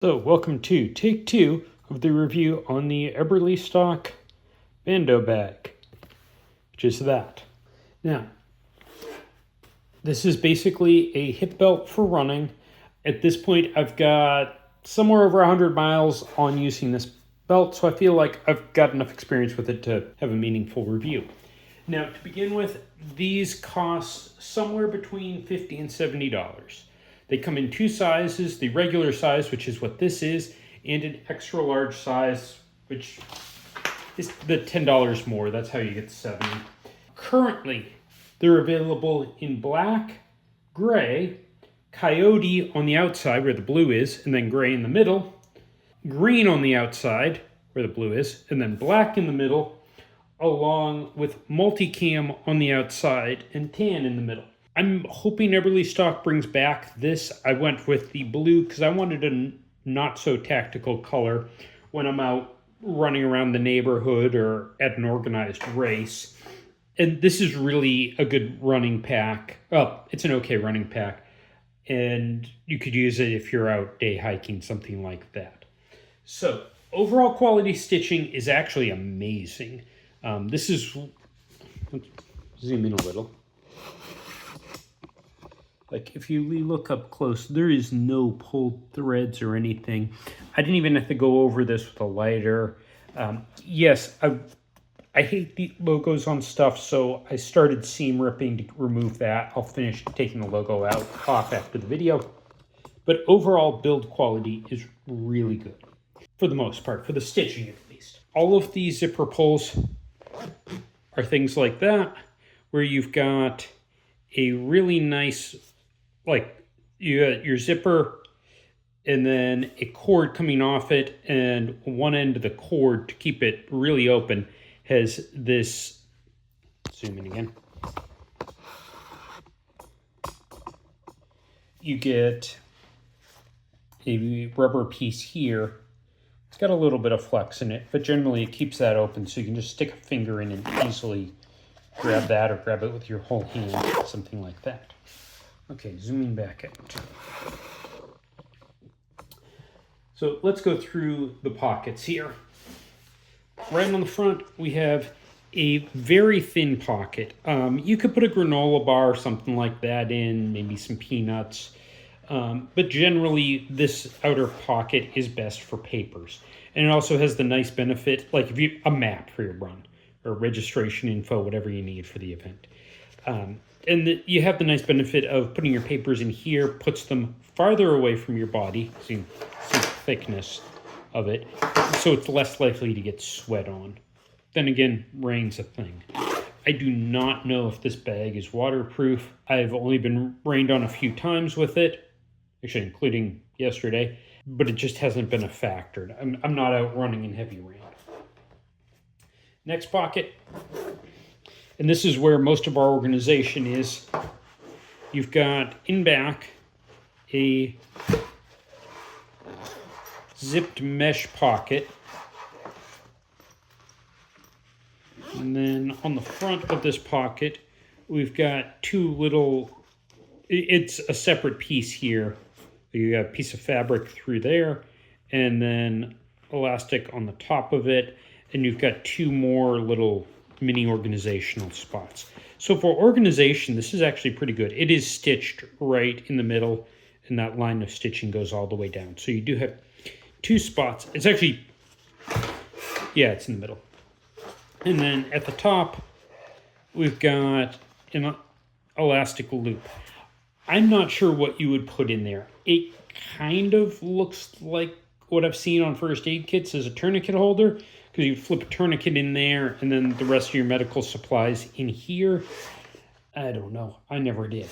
So, welcome to take 2 of the review on the Eberlestock Bando bag, which is that. Now, this is basically a hip belt for running. At this point, I've got somewhere over 100 miles on using this belt, so I feel like I've got enough experience with it to have a meaningful review. Now, to begin with, these cost somewhere between $50 and $70. They come in 2 sizes, the regular size, which is what this is, and an extra large size, which is the $10 more. That's how you get 70. Currently, they're available in black, gray, coyote on the outside where the blue is, and then gray in the middle, green on the outside where the blue is, and then black in the middle, along with multicam on the outside and tan in the middle. I'm hoping Eberlestock brings back this. I went with the blue because I wanted a not so tactical color when I'm out running around the neighborhood or at an organized race. And this is really a good running pack. Oh, it's an okay running pack. And you could use it if you're out day hiking, something like that. So overall quality stitching is actually amazing. This is, let's zoom in a little. Like, if you look up close, there is no pulled threads or anything. I didn't even have to go over this with a lighter. Yes, I hate the logos on stuff, so I started seam ripping to remove that. I'll finish taking the logo off after the video. But overall build quality is really good, for the most part, for the stitching at least. All of these zipper pulls are things like that, where you've got a really nice, like, you got your zipper and then a cord coming off it, and one end of the cord to keep it really open has this, zoom in again. You get a rubber piece here. It's got a little bit of flex in it, but generally it keeps that open so you can just stick a finger in and easily grab that or grab it with your whole hand, something like that. Okay, zooming back out. So let's go through the pockets here. Right on the front, we have a very thin pocket. You could put a granola bar or something like that in, maybe some peanuts. But generally, this outer pocket is best for papers. And it also has the nice benefit, like a map for your run, or registration info, whatever you need for the event. And you have the nice benefit of putting your papers in here, puts them farther away from your body, so you see the thickness of it, so it's less likely to get sweat on. Then again, rain's a thing. I do not know if this bag is waterproof. I've only been rained on a few times with it, actually including yesterday, but it just hasn't been a factor. I'm not out running in heavy rain. Next pocket, and this is where most of our organization is. You've got in back a zipped mesh pocket. And then on the front of this pocket, we've got 2 little, it's a separate piece here. You got a piece of fabric through there, and then elastic on the top of it. And you've got 2 more little mini organizational spots. So for organization, this is actually pretty good. It is stitched right in the middle, and that line of stitching goes all the way down. So you do have 2 spots. It's actually, yeah, it's in the middle. And then at the top, we've got an elastic loop. I'm not sure what you would put in there. It kind of looks like what I've seen on first aid kits as a tourniquet holder, because you flip a tourniquet in there and then the rest of your medical supplies in here. I don't know. I never did.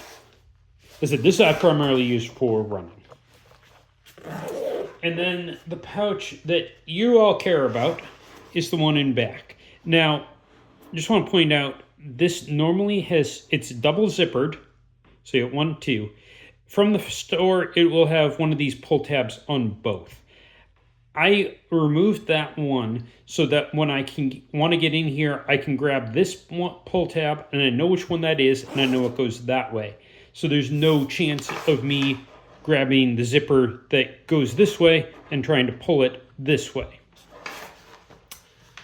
I said, this I primarily used for running. And then the pouch that you all care about is the one in back. Now, I just want to point out, this normally it's double zippered. So you have 1, 2. From the store, it will have one of these pull tabs on both. I removed that one so that when I want to get in here, I can grab this pull tab and I know which one that is and I know it goes that way. So there's no chance of me grabbing the zipper that goes this way and trying to pull it this way.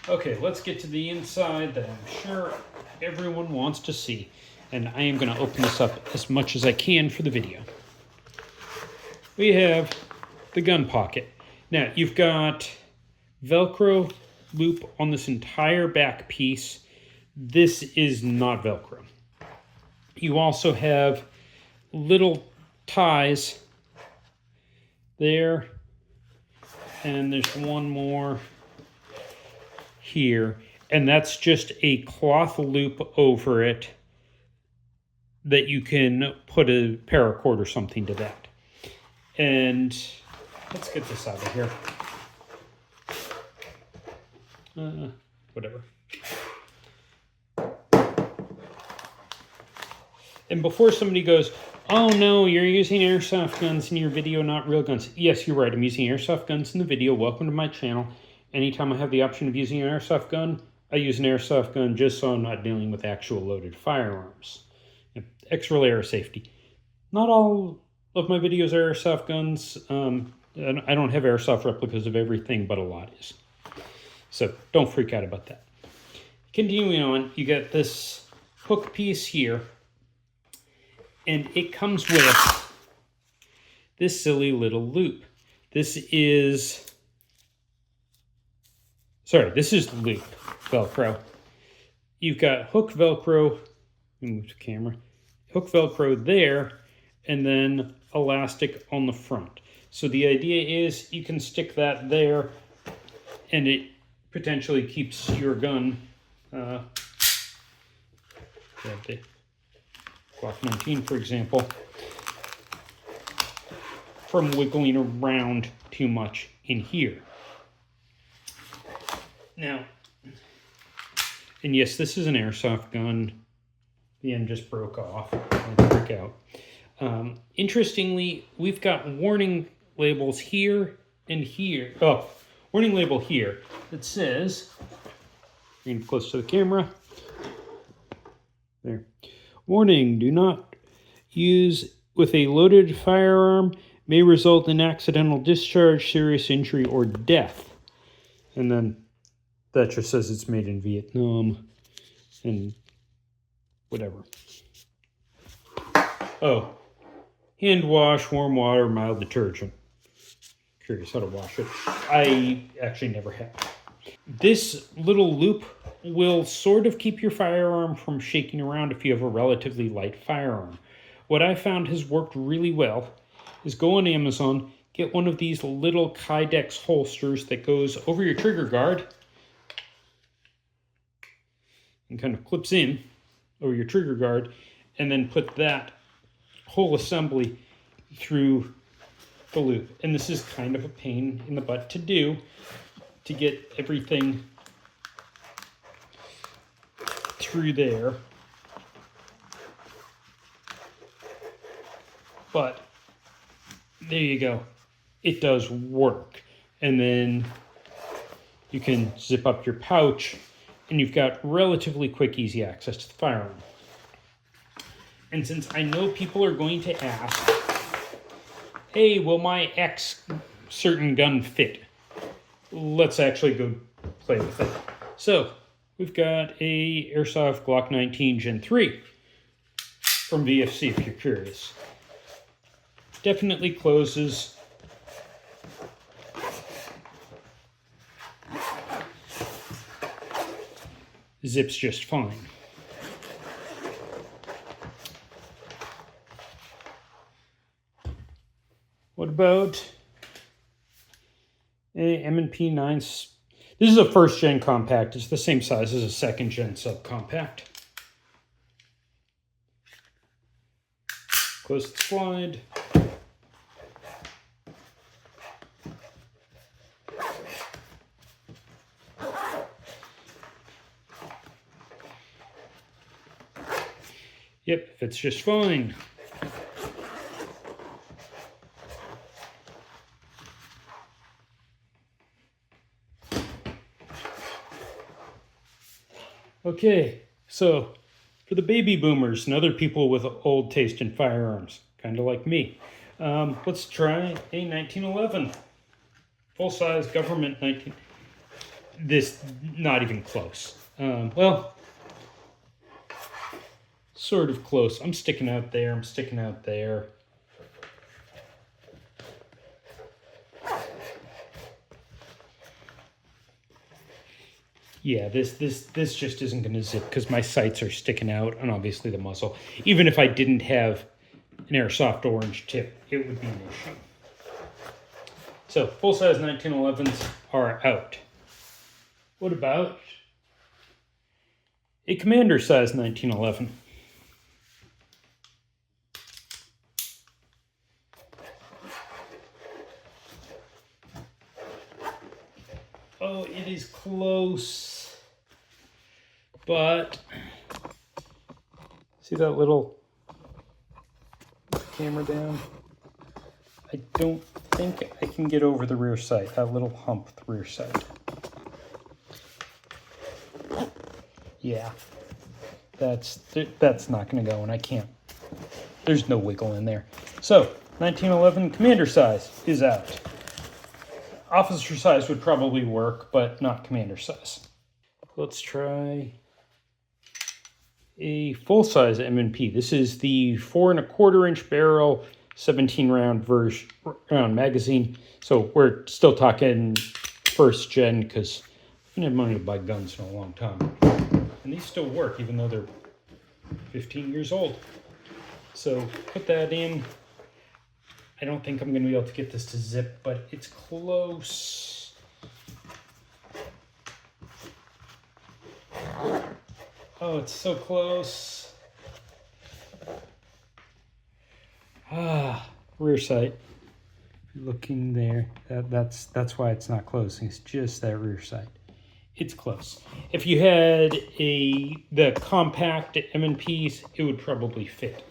Okay, let's get to the inside that I'm sure everyone wants to see. And I am going to open this up as much as I can for the video. We have the gun pocket. Now, you've got Velcro loop on this entire back piece. This is not Velcro. You also have little ties there, and there's one more here, and that's just a cloth loop over it that you can put a paracord or something to that. And let's get this out of here. Whatever. And before somebody goes, oh no, you're using airsoft guns in your video, not real guns. Yes, you're right. I'm using airsoft guns in the video. Welcome to my channel. Anytime I have the option of using an airsoft gun, I use an airsoft gun just so I'm not dealing with actual loaded firearms. Extra layer of safety. Not all of my videos are airsoft guns. I don't have airsoft replicas of everything, but a lot is. So don't freak out about that. Continuing on, you got this hook piece here, and it comes with this silly little loop. This is the loop Velcro. You've got hook Velcro, move the camera, hook Velcro there, and then elastic on the front. So the idea is you can stick that there, and it potentially keeps your gun, grab the Glock 19 for example, from wiggling around too much in here. Now, and yes, this is an airsoft gun. The end just broke off. Don't freak out. Interestingly, we've got warning labels here and here. Oh, warning label here that says, bring it close to the camera. There. Warning, do not use with a loaded firearm, may result in accidental discharge, serious injury, or death. And then that just says it's made in Vietnam and whatever. Oh, hand wash, warm water, mild detergent. Curious how to wash it. I actually never have. This little loop will sort of keep your firearm from shaking around if you have a relatively light firearm. What I found has worked really well is go on Amazon, get one of these little Kydex holsters that goes over your trigger guard and kind of clips in over your trigger guard, and then put that whole assembly through the loop. And this is kind of a pain in the butt to do, to get everything through there. But there you go. It does work. And then you can zip up your pouch, and you've got relatively quick, easy access to the firearm. And since I know people are going to ask, hey, will my X certain gun fit? Let's actually go play with it. So we've got a Airsoft Glock 19 Gen 3 from VFC, if you're curious. Definitely closes. Zips just fine. What about a M&P 9? This is a first gen compact. It's the same size as a second gen subcompact. Close the slide. Yep, fits just fine. Okay, so for the baby boomers and other people with old taste in firearms, kind of like me, Let's try a 1911. Full-size government 19... This, not even close. Well, sort of close. I'm sticking out there, I'm sticking out there. Yeah, this just isn't going to zip because my sights are sticking out, and obviously the muzzle. Even if I didn't have an airsoft orange tip, it would be an issue. So, full-size 1911s are out. What about a commander-size 1911? Oh, it is close. But, see that little camera down? I don't think I can get over the rear sight, that little hump, the rear sight. Yeah, that's not going to go, and I can't. There's no wiggle in there. So, 1911 commander size is out. Officer size would probably work, but not commander size. Let's try a full-size M&P. This is the 4 1/4 inch barrel, 17 round magazine. So we're still talking first gen because I didn't have money to buy guns in a long time. And these still work even though they're 15 years old. So put that in. I don't think I'm going to be able to get this to zip, but it's close. Oh, it's so close. Rear sight. Looking there, that's why it's not close. It's just that rear sight. It's close. If you had the compact M&Ps, it would probably fit.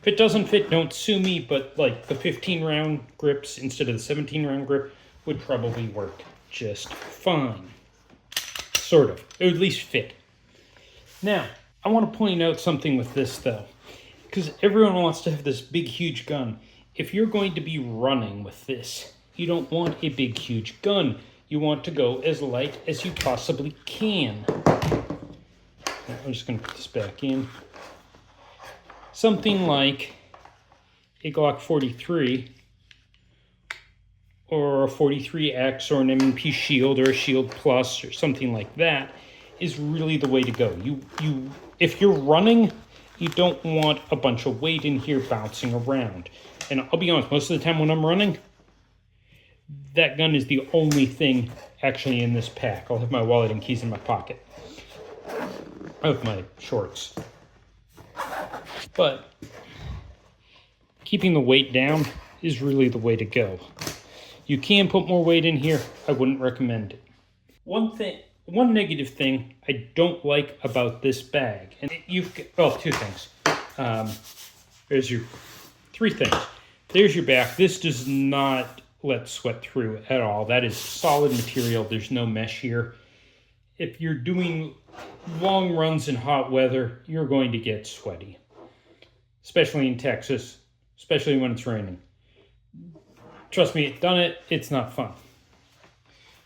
If it doesn't fit, don't sue me, but like the 15 round grips instead of the 17 round grip would probably work just fine. Sort of. It would at least fit. Now, I want to point out something with this though, because everyone wants to have this big, huge gun. If you're going to be running with this, you don't want a big, huge gun. You want to go as light as you possibly can. I'm just going to put this back in. Something like a Glock 43 or a 43X or an M&P Shield or a Shield Plus or something like that is really the way to go. If you're running, you don't want a bunch of weight in here bouncing around. And I'll be honest, most of the time when I'm running, that gun is the only thing actually in this pack. I'll have my wallet and keys in my pocket. I have my shorts. But keeping the weight down is really the way to go. You can put more weight in here. I wouldn't recommend it. One negative thing I don't like about this bag, and two things. There's your three things. There's your back. This does not let sweat through at all. That is solid material. There's no mesh here. If you're doing long runs in hot weather, you're going to get sweaty. Especially in Texas, especially when it's raining. Trust me, done it, it's not fun.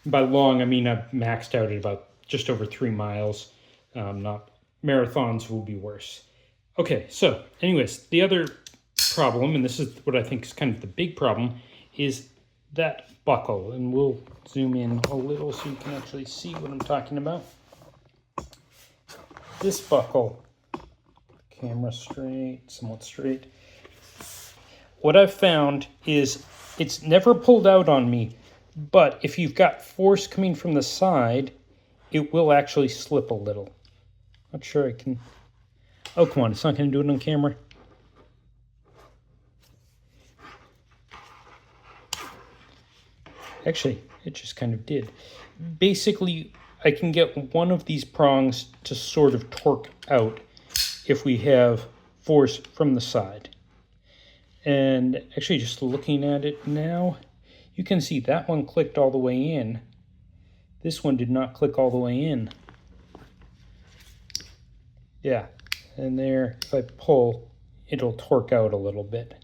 By long, I mean I've maxed out at about just over 3 miles. Not marathons will be worse. Okay, so anyways, the other problem, and this is what I think is kind of the big problem, is that buckle. And we'll zoom in a little so you can actually see what I'm talking about. This buckle, camera straight, somewhat straight. What I've found is it's never pulled out on me, but if you've got force coming from the side, it will actually slip a little. Not sure I can... Oh, come on, it's not going to do it on camera. Actually, it just kind of did. Basically, I can get one of these prongs to sort of torque out if we have force from the side. And actually, just looking at it now, you can see that one clicked all the way in. This one did not click all the way in. Yeah, and there, if I pull, it'll torque out a little bit.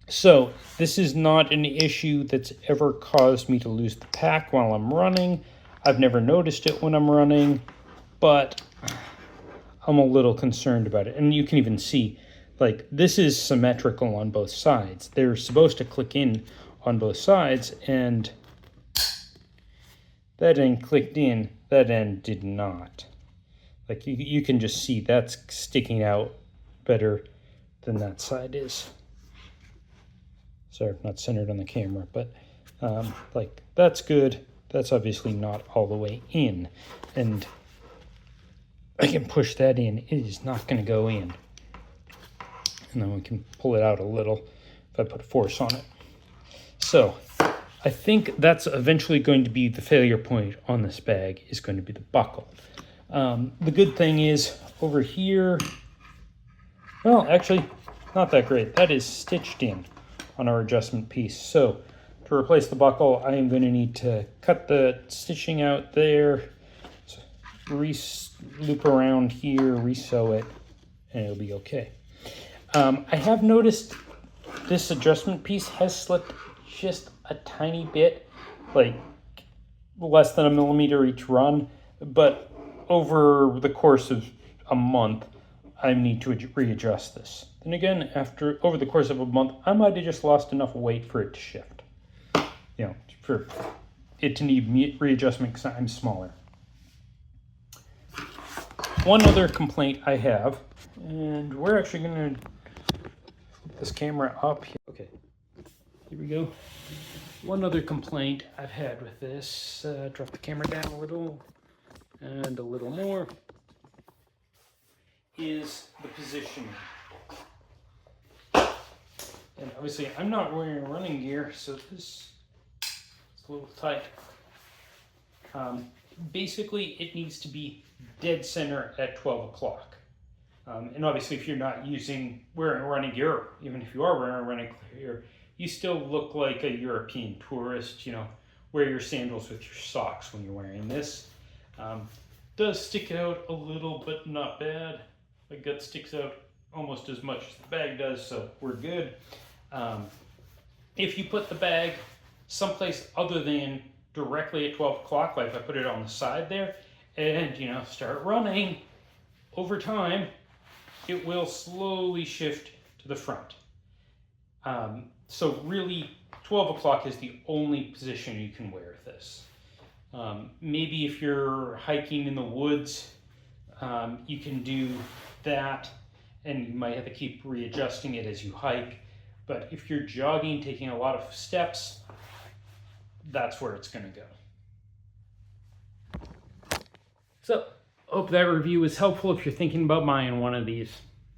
So this is not an issue that's ever caused me to lose the pack while I'm running. I've never noticed it when I'm running, but I'm a little concerned about it. And you can even see, like, this is symmetrical on both sides. They're supposed to click in on both sides, and that end clicked in, that end did not. Like, you can just see that's sticking out better than that side is. Sorry, not centered on the camera, but like, that's good. That's obviously not all the way in. And I can push that in. It is not going to go in. And then we can pull it out a little if I put force on it. So I think that's eventually going to be the failure point on this bag, is going to be the buckle. The good thing is over here, well, actually, not that great. That is stitched in on our adjustment piece. So to replace the buckle, I am going to need to cut the stitching out there, loop around here, re-sew it, and it'll be okay. I have noticed this adjustment piece has slipped just a tiny bit, like less than 1 millimeter each run, but over the course of a month, I need to readjust this. Then again, over the course of a month, I might have just lost enough weight for it to shift. You know, for it to need readjustment because I'm smaller. One other complaint I have, and we're actually going to flip this camera up here. Okay, here we go. One other complaint I've had with this, drop the camera down a little and a little more, is the positioning. And obviously I'm not wearing running gear, so this is a little tight. Basically it needs to be dead center at 12 o'clock. And obviously if you're not wearing running gear, even if you are wearing running gear, you still look like a European tourist. You know, wear your sandals with your socks when you're wearing this. Does stick out a little, but not bad. My gut sticks out almost as much as the bag does, so we're good. If you put the bag someplace other than directly at 12 o'clock, like if I put it on the side there, and you know, start running, over time, it will slowly shift to the front. So really, 12 o'clock is the only position you can wear this. Maybe if you're hiking in the woods, you can do that, and you might have to keep readjusting it as you hike. But if you're jogging, taking a lot of steps, that's where it's going to go. So, hope that review was helpful if you're thinking about buying one of these.